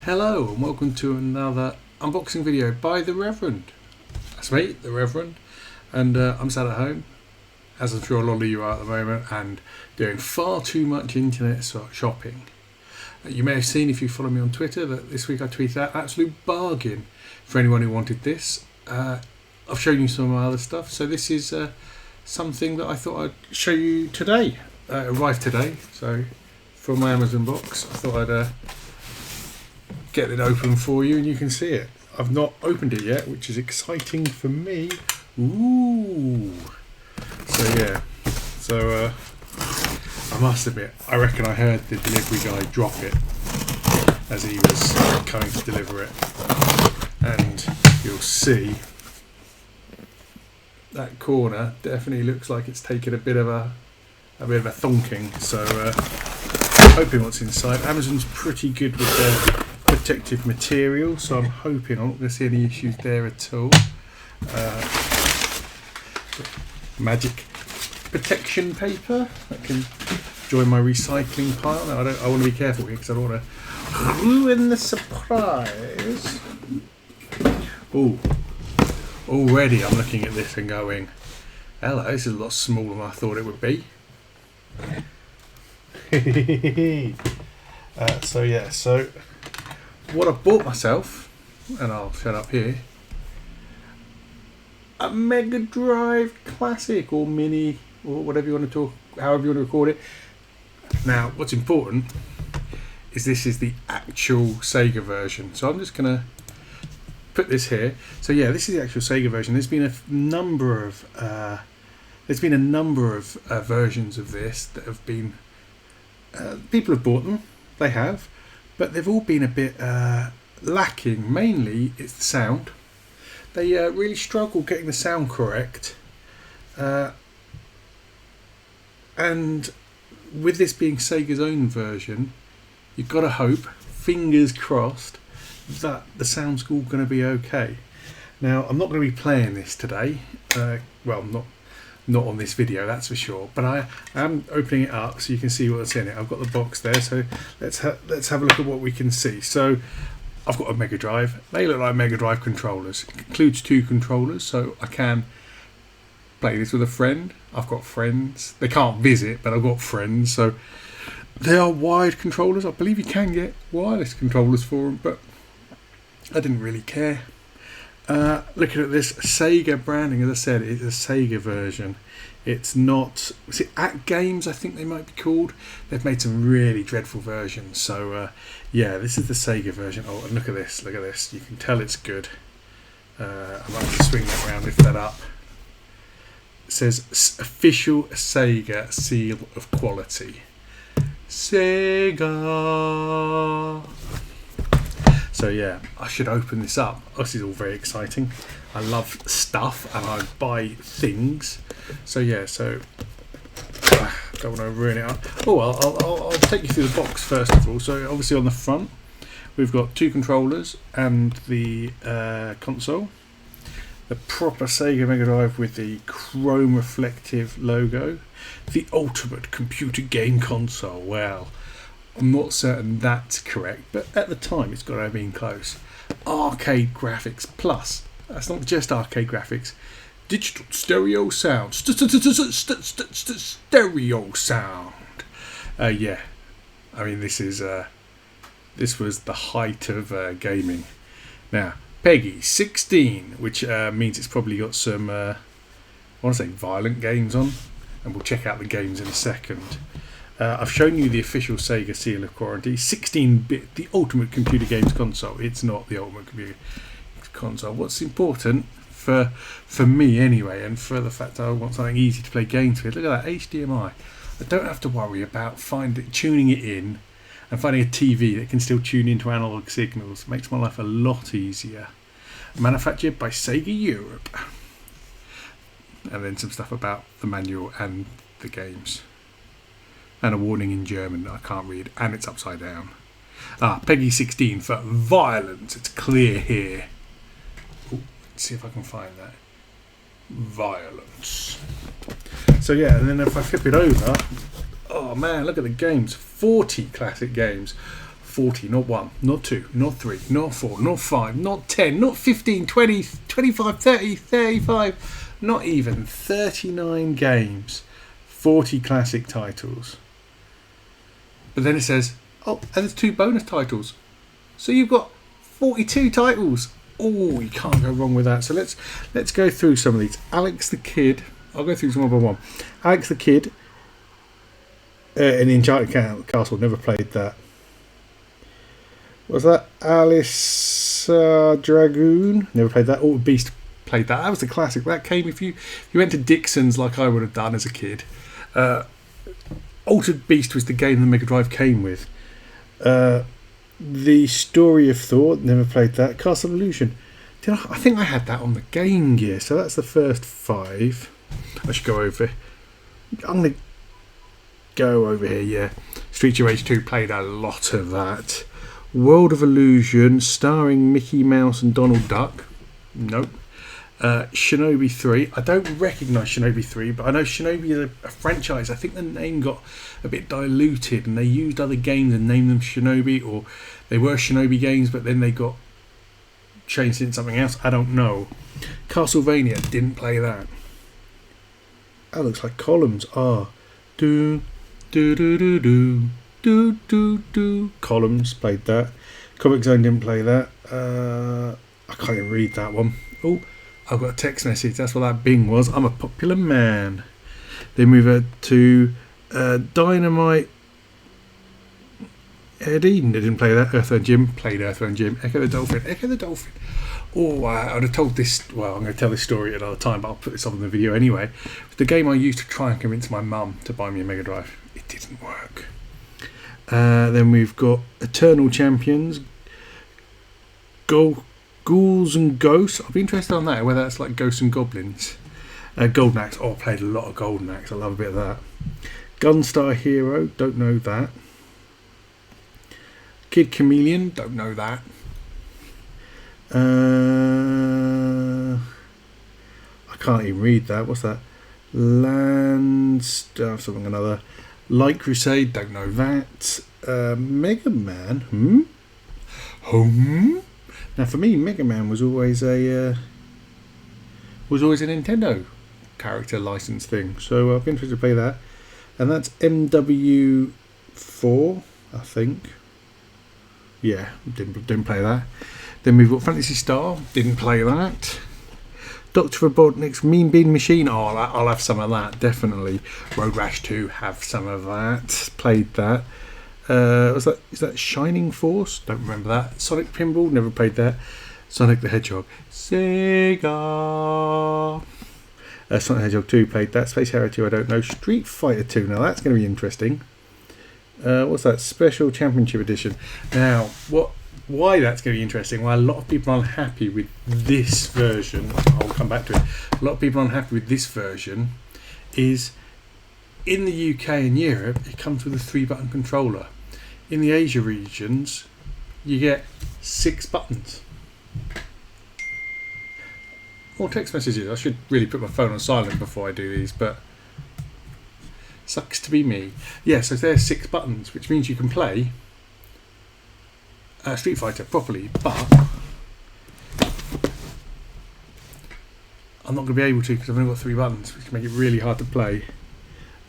Hello and welcome to another unboxing video by the Reverend. That's me, the Reverend, and I'm sat at home, as I'm sure a lot of you are at the moment, and doing far too much internet shopping. You may have seen, if you follow me on Twitter, that this week I tweeted out absolute bargain for anyone who wanted this. I've shown you some of my other stuff, so this is something that I thought I'd show you today. It arrived today, so from my Amazon box I thought I'd get it open for you and you can see it. I've not opened it yet, which is exciting for me. Ooh. So yeah. So I must admit, I reckon I heard the delivery guy drop it as he was coming to deliver it. And you'll see that corner definitely looks like it's taken a bit of a thonking. So hoping what's inside. Amazon's pretty good with their protective material, so I'm hoping I'm not going to see any issues there at all. Magic protection paper that can join my recycling pile. Now I want to be careful here because I don't want to ruin the surprise. Oh, already I'm looking at this and going, hello, this is a lot smaller than I thought it would be. So what I bought myself, and I'll shut up here, a Mega Drive Classic or Mini or whatever you want to talk, however you want to record it. Now, what's important is this is the actual Sega version. So I'm just going to put this here. So yeah, this is the actual Sega version. There's been a number of versions of this that have been people have bought them. They have. But they've all been a bit lacking. Mainly, it's the sound. They really struggle getting the sound correct. And with this being Sega's own version, you've got to hope, fingers crossed, that the sound's all going to be okay. Now, I'm not going to be playing this today. Well, not on this video, that's for sure, but I am opening it up so you can see what's in it. I've got the box there, so let's have a look at what we can see. So I've got a Mega Drive. They look like Mega Drive controllers. It includes 2 controllers, so I can play this with a friend. I've got friends. They can't visit, but I've got friends, so they are wired controllers. I believe you can get wireless controllers for them, but I didn't really care. Looking at this Sega branding, as I said, it's a Sega version. It's not, is it At Games, I think they might be called. They've made some really dreadful versions. So yeah, this is the Sega version. Oh, and look at this, you can tell it's good. I might have to swing that around, lift that up. It says official Sega seal of quality. Sega. So yeah, I should open this up. This is all very exciting. I love stuff and I buy things. So yeah, don't want to ruin it up. Oh, I'll take you through the box first of all. So obviously on the front, we've got 2 controllers and the console. The proper Sega Mega Drive with the chrome reflective logo. The ultimate computer game console. Well, I'm not certain that's correct, but at the time it's got to have been close. Arcade graphics plus. That's not just arcade graphics. Digital stereo sound. Stereo sound. Yeah. I mean, this was the height of gaming. Now, Peggy 16, which means it's probably got some, I want to say violent games on, and we'll check out the games in a second. I've shown you the official Sega seal of quality, 16-bit, the ultimate computer games console. It's not the ultimate computer console. What's important for me anyway, and for the fact that I want something easy to play games with, look at that HDMI. I don't have to worry about tuning it in and finding a TV that can still tune into analog signals. It makes my life a lot easier. Manufactured by Sega Europe. And then some stuff about the manual and the games. And a warning in German that I can't read, and it's upside down. Peggy 16 for violence. It's clear here. Ooh, let's see if I can find that. Violence. So yeah, and then if I flip it over, oh man, look at the games. 40 classic games. 40, not 1, not 2, not 3, not 4, not 5, not 10, not 15, 20, 25, 30, 35, not even 39 games, 40 classic titles. But then it says, oh, and there's 2 bonus titles. So you've got 42 titles. Oh, you can't go wrong with that. So let's go through some of these. Alex the Kid. I'll go through some one by one. Alex the Kid. In the Enchanted Castle. Never played that. Was that Alice Dragoon? Never played that. Altered Beast played that. That was the classic. That came if you went to Dixon's like I would have done as a kid. Altered Beast was the game the Mega Drive came with. The Story of Thought, never played that. Castle of Illusion, I think I had that on the Game Gear, so that's the first 5. I should go over. I'm going to go over here, yeah. Streets of Rage 2, played a lot of that. World of Illusion, starring Mickey Mouse and Donald Duck. Nope. Shinobi 3. I don't recognise Shinobi 3, but I know Shinobi is a franchise. I think the name got a bit diluted and they used other games and named them Shinobi, or they were Shinobi games but then they got changed into something else. I don't know. Castlevania, didn't play that. That looks like columns. Do do do do do do do do. Columns, played that. Comic Zone, didn't play that. I can't even read that one. Oh, I've got a text message. That's what that Bing was. I'm a popular man. Then move over to Dynamite Eddie. Didn't play that. Earthworm Jim. Played Earthworm Jim. Echo the Dolphin. Echo the Dolphin. Oh, I'd have told this. Well, I'm going to tell this story at another time, but I'll put this on the video anyway. It's the game I used to try and convince my mum to buy me a Mega Drive. It didn't work. Then we've got Eternal Champions. Ghouls and Ghosts. I'll be interested on that, whether that's like Ghosts and Goblins. Golden Axe. Oh, I played a lot of Golden Axe. I love a bit of that. Gunstar Hero. Don't know that. Kid Chameleon. Don't know that. I can't even read that. What's that? Land stuff, something another. Light Crusade. Don't know that. Mega Man. Now for me, Mega Man was always a Nintendo character license thing, so I've been interested to play that. And that's MW4, I think. Yeah, didn't play that. Then we've got Fantasy Star, didn't play that. Dr. Robotnik's Mean Bean Machine, I'll have some of that, definitely. Road Rash 2, have some of that. Played that. Is that Shining Force? Don't remember that. Sonic Pinball, never played that. Sonic the Hedgehog. Sega. Sonic the Hedgehog 2, played that. Space Harrier 2, I don't know. Street Fighter 2, now that's going to be interesting. What's that? Special Championship Edition. Now, why that's going to be interesting? Well, a lot of people are unhappy with this version. I'll come back to it. A lot of people are unhappy with this version is in the UK and Europe, it comes with a 3-button controller. In the Asia regions, you get 6 buttons. More text messages. I should really put my phone on silent before I do these, but sucks to be me. Yeah, so there's 6 buttons, which means you can play Street Fighter properly, but I'm not going to be able to because I've only got 3 buttons, which make it really hard to play.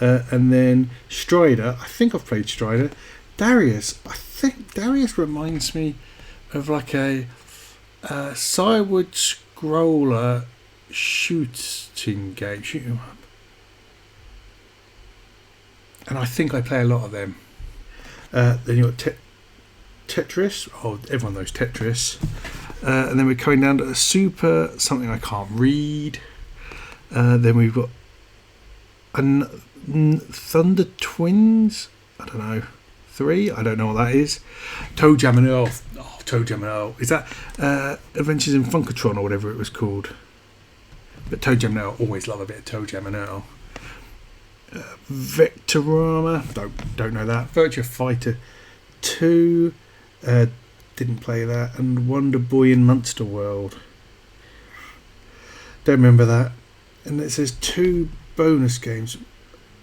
And then Strider, I think I've played Strider. Darius, I think Darius reminds me of like a sideward scroller shooting game, shoot 'em up. And I think I play a lot of them. Then you've got Tetris. Oh, everyone knows Tetris. And then we're coming down to a Super something I can't read. Then we've got Thunder Twins. I don't know. 3. I don't know what that is. Toe Jam and Earl. Oh, Toe Jam and Earl. Is that Adventures in Funkatron or whatever it was called? But Toe Jam and Earl. Always love a bit of Toe Jam and Earl. Vectorama. Don't know that. Virtua Fighter 2. Didn't play that. And Wonder Boy in Monster World. Don't remember that. And it says 2 bonus games.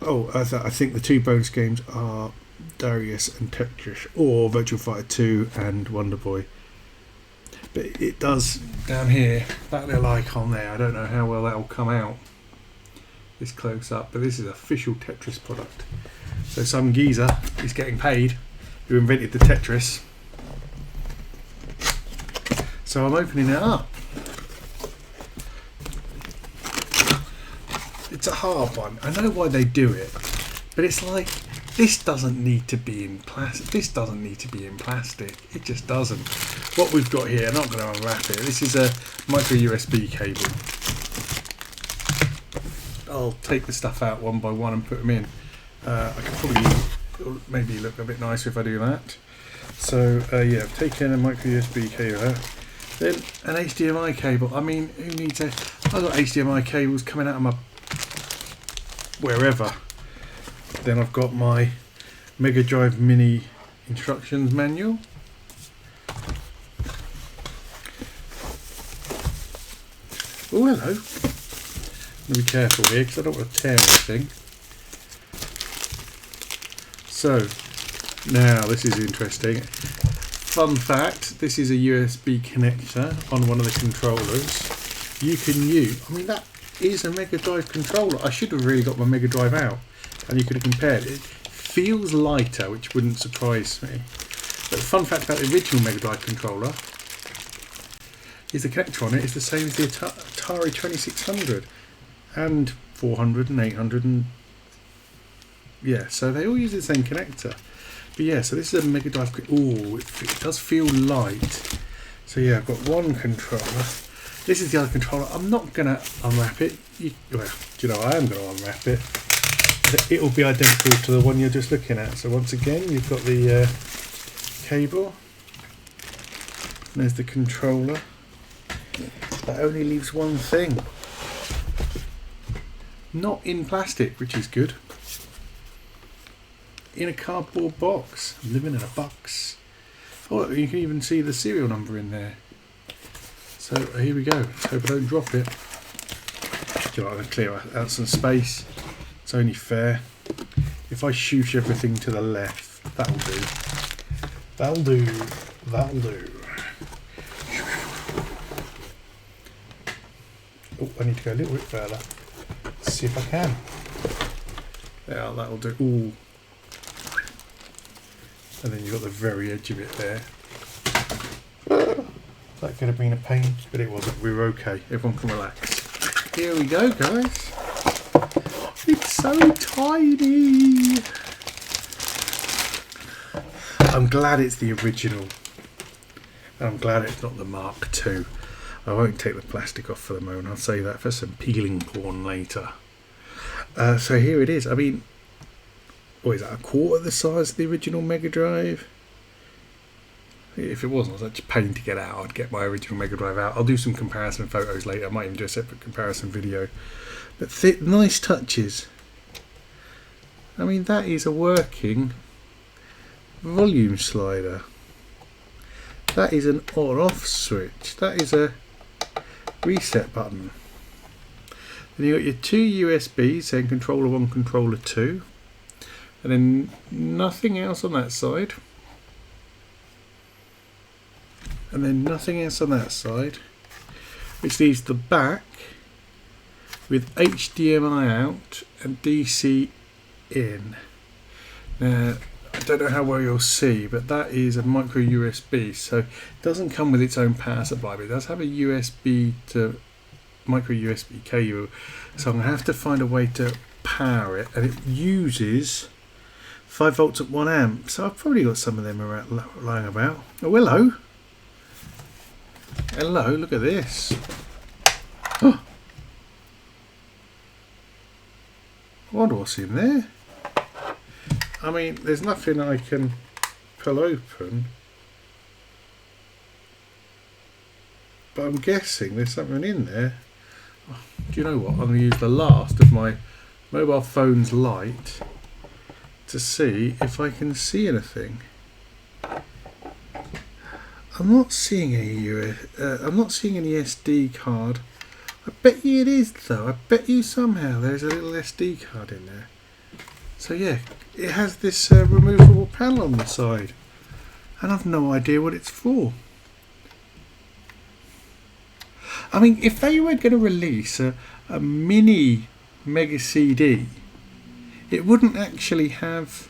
Oh, I think the 2 bonus games are Darius and Tetris, or Virtual Fighter 2 and Wonder Boy. But it does down here, that little icon there, I don't know how well that will come out this close up, but this is an official Tetris product. So some geezer is getting paid who invented the Tetris. So I'm opening it up. It's a hard one. I know why they do it, but it's like, this doesn't need to be in plastic. This doesn't need to be in plastic. It just doesn't. What we've got here, I'm not going to unwrap it. This is a micro USB cable. I'll take the stuff out one by one and put them in. I can probably maybe look a bit nicer if I do that. So yeah, I've taken a micro USB cable out. Then an HDMI cable. I mean, who needs a? I've got HDMI cables coming out of my wherever. Then I've got my Mega Drive Mini instructions manual. Oh, hello. I'm going to be careful here because I don't want to tear anything. So, now this is interesting. Fun fact, this is a USB connector on one of the controllers. You can use, I mean, that is a Mega Drive controller. I should have really got my Mega Drive out and you could have compared. It feels lighter, which wouldn't surprise me. But the fun fact about the original Mega Drive controller is the connector on it is the same as the Atari 2600 and 400 and 800 and yeah, so they all use the same connector. But yeah, so this is a Mega Drive. Oh, it does feel light. So yeah, I've got one controller. This is the other controller. I'm not going to unwrap it. Well, do you know, I am going to unwrap it. It will be identical to the one you're just looking at. So once again, you've got the cable. And there's the controller. That only leaves one thing. Not in plastic, which is good. In a cardboard box. I'm living in a box. Oh, you can even see the serial number in there. So here we go. Let's hope I don't drop it. Do you know, I'm going to clear out some space. It's only fair. If I shoosh everything to the left, that'll do. That'll do. That'll do. Oh, I need to go a little bit further. Let's see if I can. Yeah, that'll do. Ooh. And then you've got the very edge of it there. That could have been a pain, but it wasn't. We were okay. Everyone can relax. Here we go, guys. It's so tiny. I'm glad it's the original. And I'm glad it's not the Mark II. I won't take the plastic off for the moment. I'll save that for some peeling porn later. So here it is. I mean, what is that, a quarter the size of the original Mega Drive? If it wasn't such a pain to get out, I'd get my original Mega Drive out. I'll do some comparison photos later. I might even do a separate comparison video. But nice touches. I mean, that is a working volume slider. That is an on-off switch. That is a reset button. Then you've got your two USBs saying controller 1, controller 2. And then nothing else on that side. And then nothing else on that side. Which leaves the back with HDMI out and DC in. Now, I don't know how well you'll see, but that is a micro USB. So it doesn't come with its own power supply, but it does have a USB to micro USB cable. So I'm going to have to find a way to power it. And it uses 5 volts at 1 amp. So I've probably got some of them around, lying about. Oh, hello. Hello, look at this. Oh. I wonder what's in there. I mean, there's nothing I can pull open. But I'm guessing there's something in there. Oh, do you know what? I'm going to use the last of my mobile phone's light to see if I can see anything. I'm not seeing any I'm not seeing any SD card. I bet you it is though. I bet you somehow there's a little SD card in there. So yeah, it has this removable panel on the side, and I've no idea what it's for. I mean, if they were going to release a mini Mega CD, it wouldn't actually have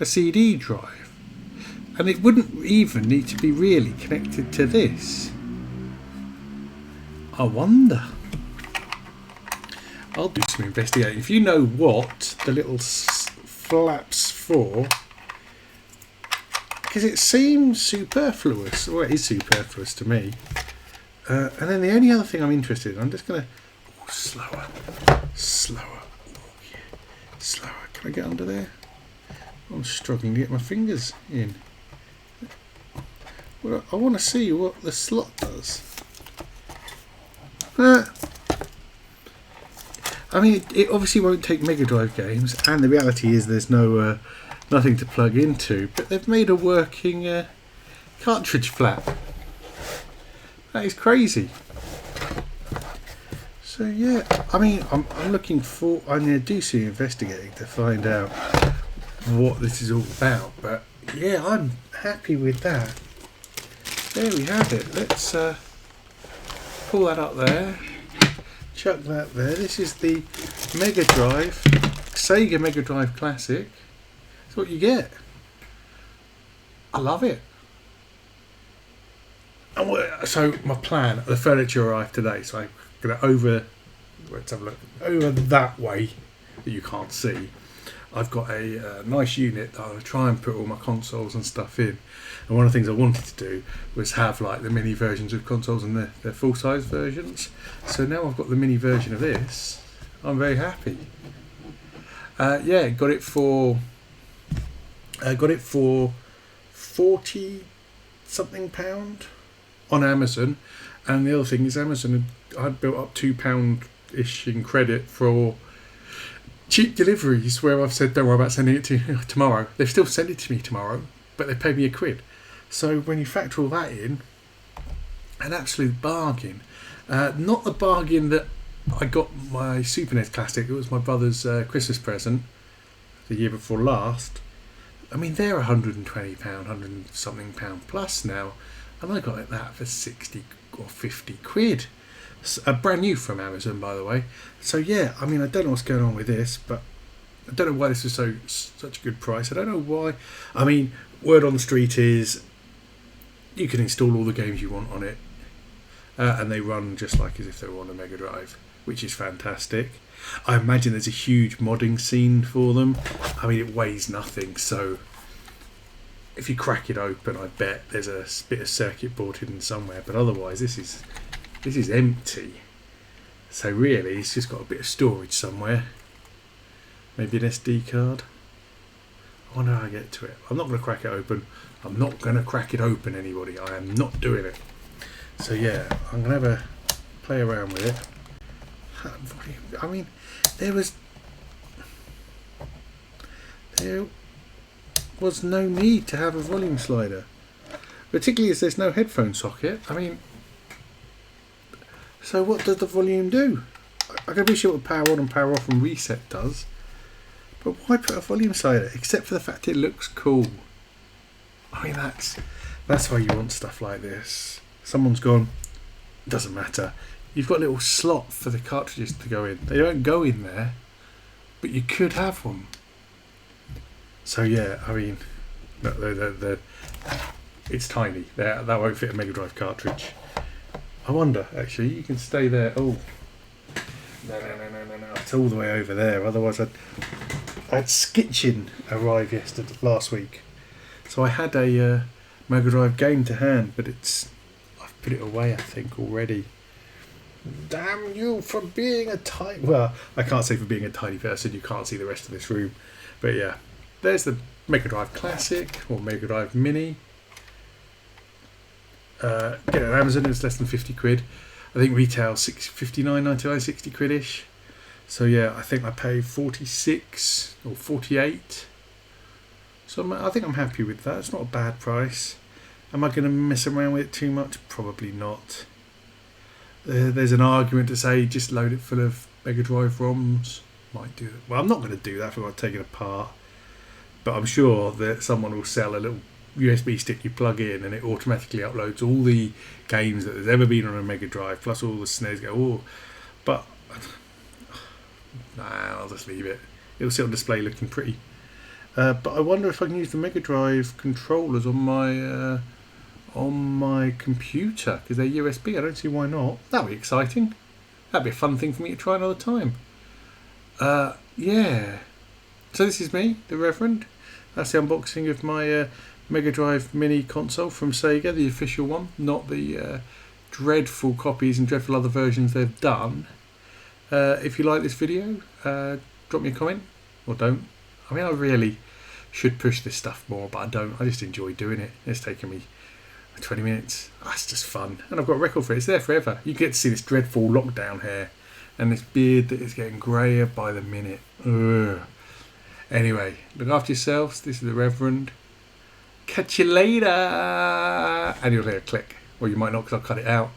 a CD drive, and it wouldn't even need to be really connected to this. I wonder. I'll do some investigating. If you know what the little flap's for, because it seems superfluous. Well, it is superfluous to me. And then the only other thing I'm interested in, I'm just going to... slower. Oh, yeah. Slower. Can I get under there? I'm struggling to get my fingers in. Well, I want to see what the slot does. I mean, it obviously won't take Mega Drive games, and the reality is there's no nothing to plug into, but they've made a working cartridge flap. That is crazy. So yeah, I mean, I'm looking for... I'm going to do some investigating to find out what this is all about, but yeah, I'm happy with that. There we have it. Let's pull that up there, chuck that there. This is the Mega Drive, Sega Mega Drive Classic. That's what you get. I love it. So my plan, the furniture arrived today, so I'm going to let's have a look, over that way that you can't see. I've got a nice unit that I'll try and put all my consoles and stuff in. And one of the things I wanted to do was have like the mini versions of consoles and their full-size versions. So now I've got the mini version of this. I'm very happy. Yeah, got it for 40 something pound on Amazon. And the other thing is Amazon I'd built up £2-ish in credit for cheap deliveries, where I've said don't worry about sending it to you tomorrow. They've still sent it to me tomorrow, but they paid me £1. So when you factor all that in, an absolute bargain. Not the bargain that I got my Super NES Classic. It was my brother's Christmas present the year before last. I mean, they're £120, 100 something pound plus now, and I got that for 60 or 50 quid. Brand new from Amazon, by the way. So yeah, I mean, I don't know what's going on with this, but I don't know why this is such a good price. I don't know why. I mean, word on the street is you can install all the games you want on it, and they run just like as if they were on a Mega Drive, which is fantastic. I imagine there's a huge modding scene for them. I mean, it weighs nothing, so if you crack it open, I bet there's a bit of circuit board hidden somewhere. But otherwise, this is empty. So really, it's just got a bit of storage somewhere. Maybe an SD card. I wonder how I get to it. I'm not going to crack it open. I'm not going to crack it open, anybody. I am not doing it. So yeah, I'm going to have a play around with it. I mean, there was no need to have a volume slider, particularly as there's no headphone socket. I mean, so what does the volume do? I can appreciate what power on and power off and reset does, but why put a volume slider except for the fact it looks cool? I mean, that's why you want stuff like this. Someone's gone, doesn't matter. You've got a little slot for the cartridges to go in. They don't go in there, but you could have one. So yeah, I mean, it's tiny. That won't fit a Mega Drive cartridge. I wonder, actually, you can stay there. Oh, no, it's all the way over there. Otherwise, I had Skitchin arrive last week. So I had a Mega Drive game to hand, but I've put it away, I think, already. Damn you for being a tiny... Well, I can't say for being a tiny person. You can't see the rest of this room. But yeah, there's the Mega Drive Classic or Mega Drive Mini. Get it on Amazon. It's less than 50 quid. I think retail 59.99, 60 quid-ish. So yeah, I think I paid 46 or 48. So I think I'm happy with that. It's not a bad price. Am I going to mess around with it too much? Probably not. There's an argument to say just load it full of Mega Drive ROMs Might do it. Well, I'm not going to do that if I've got to take it apart. But I'm sure that someone will sell a little USB stick you plug in and it automatically uploads all the games that there's ever been on a Mega Drive, plus all the SNES go, oh, but nah, I'll just leave it. It'll sit on display looking pretty. But I wonder if I can use the Mega Drive controllers on my computer, because they're USB. I don't see why not. That'd be exciting. That'd be a fun thing for me to try another time. Yeah. So this is me, the Reverend. That's the unboxing of my Mega Drive Mini console from Sega, the official one, not the dreadful copies and dreadful other versions they've done. If you like this video, drop me a comment, or don't. I mean, I really should push this stuff more, but I don't. I just enjoy doing it. It's taken me 20 minutes. That's just fun. And I've got a record for it. It's there forever. You get to see this dreadful lockdown hair and this beard that is getting greyer by the minute. Ugh. Anyway, look after yourselves. This is the Reverend. Catch you later. And you'll hear a click. Or you might not, because I'll cut it out.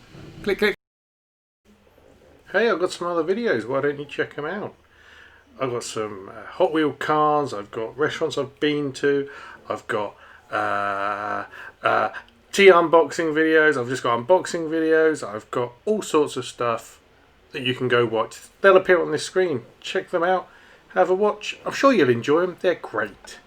Click, click. Hey, I've got some other videos. Why don't you check them out? I've got some Hot Wheel cars. I've got restaurants I've been to. I've got tea unboxing videos. I've just got unboxing videos. I've got all sorts of stuff that you can go watch. They'll appear on this screen. Check them out. Have a watch. I'm sure you'll enjoy them. They're great.